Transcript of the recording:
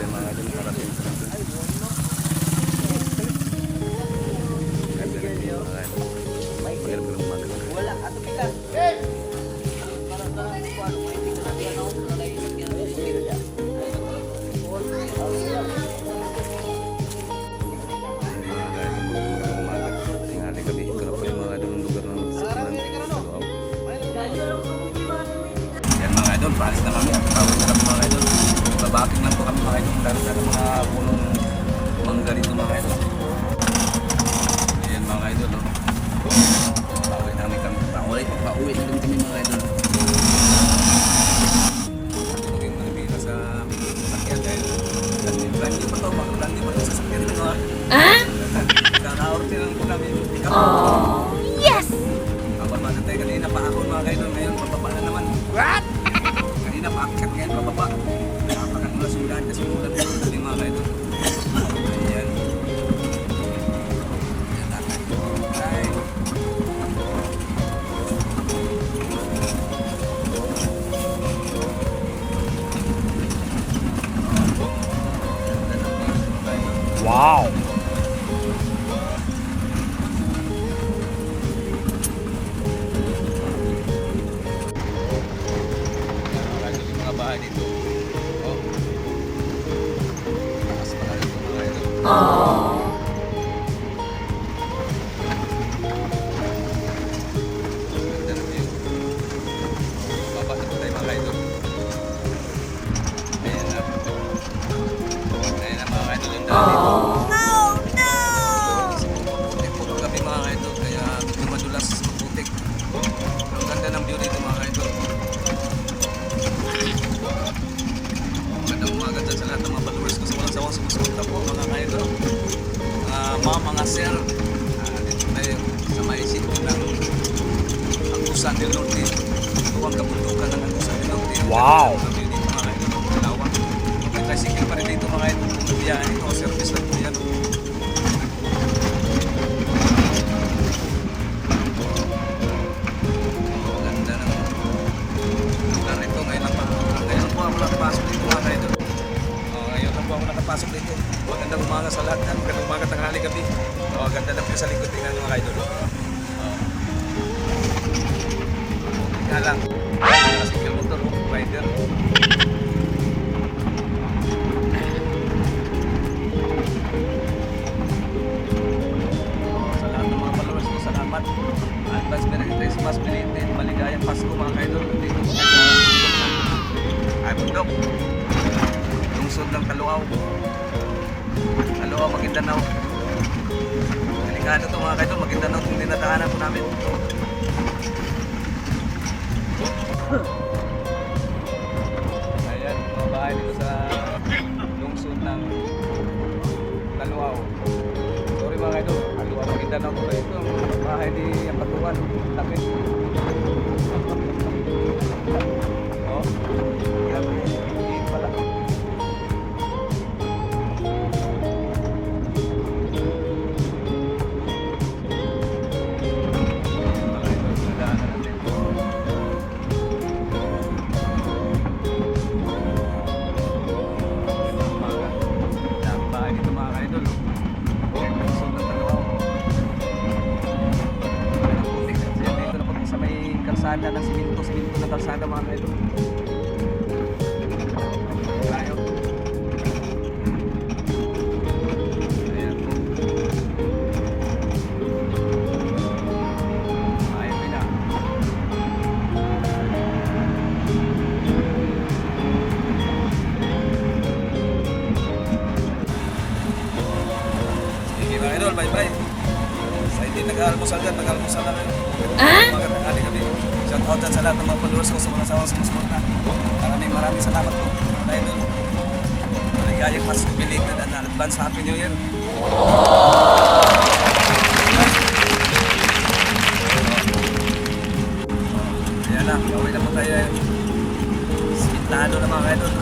Ayan mga idol, nakarating sa natin. Ganda na ito mga idol. Pagkira ko ng umaga. Wala, ato kita. Paalis na kami, tawag na kami mga idol. Babaking lang po kami mga idol. Dahil sa mga punong mangga rito mga idol. Ayan mga idol. Pauwi na kami. Pauwi na kami mga idol. Naging manibila sa sasakyan dahil landi pa ito. Landi pa ito sa sasakyan na mga. Kaka-order lang po namin. Yes! Kapag matatay kanina pa ako mga idol. Ngayon pababa na naman. What? Napakit ngayon pababa. Napakan mula sundan kasi mula dito sa mga kaito. Ayan. Ayan natin. Ay. Wow! Bahay dito. Oh. Takas pa rin ito mga ito. Ganda na view. Baba na po tayo mga ito. Ayan na. Ayan na mga ito yung daan dito. Putik po kami mga ito. Kaya medyo madulas putik. Ang ganda ng view dito mga ito. Magandang umaga dyan sa lahat ng mga followers ko sa walang sawang sumusuporta po mga kaidol, mga sir. Dito tayo sa may sitio ng Agusan del Norte. Ito ang kabundukan ng Agusan del Norte. Wow! Kami dito mga kaidol, Kalawang. May tricycle pa rin dito mga kaidol. Biyahe ito, service lang po yan. Ganda ng lugar ito. Ngayon lang po ako nakapasok dito mga kaidol. Ngayon lang po ako nakapasok dito. Magandang umaga sa lahat. Magandang umaga, tanghali, gabi. Ganda na po sa likod. Tingnan nyo mga kaidol. Tingnan lang. Nakasikil motor, rider. Sa lahat ng mga followers ko, salamat. Advance Merry Christmas, belated, maligayang Pasko mga kaidol. Dito po sa bundok. Lungsod ng Taluaw. Taluaw, Maguindanao. Delikado ito mga kaidol, Maguindanao kung dinadaanan po namin. Ayan, mga bahay dito sa lungsod ng Taluaw. Sorry mga kaidol, Taluaw, Maguindanao po ito. Ang bahay ni Patuan, laki. Oh, grabe. Pala. Kalsada ng siminto na kalsada mga kaidol. Tayo. Ayan po. Ayaw na. Sige mga kaidol, bye bye. Sa hindi nag-aalmusal dyan, nag-aalmusal na rin. Magandang hali kami. Shout out dyan sa lahat ng mga followers ko sa mga sawang sumusuporta. Maraming salamat po. Dahil doon, maligayang mas belated and advance Happy New Year. Ayan na, gawin na po tayo. Spintado na mga kaidol.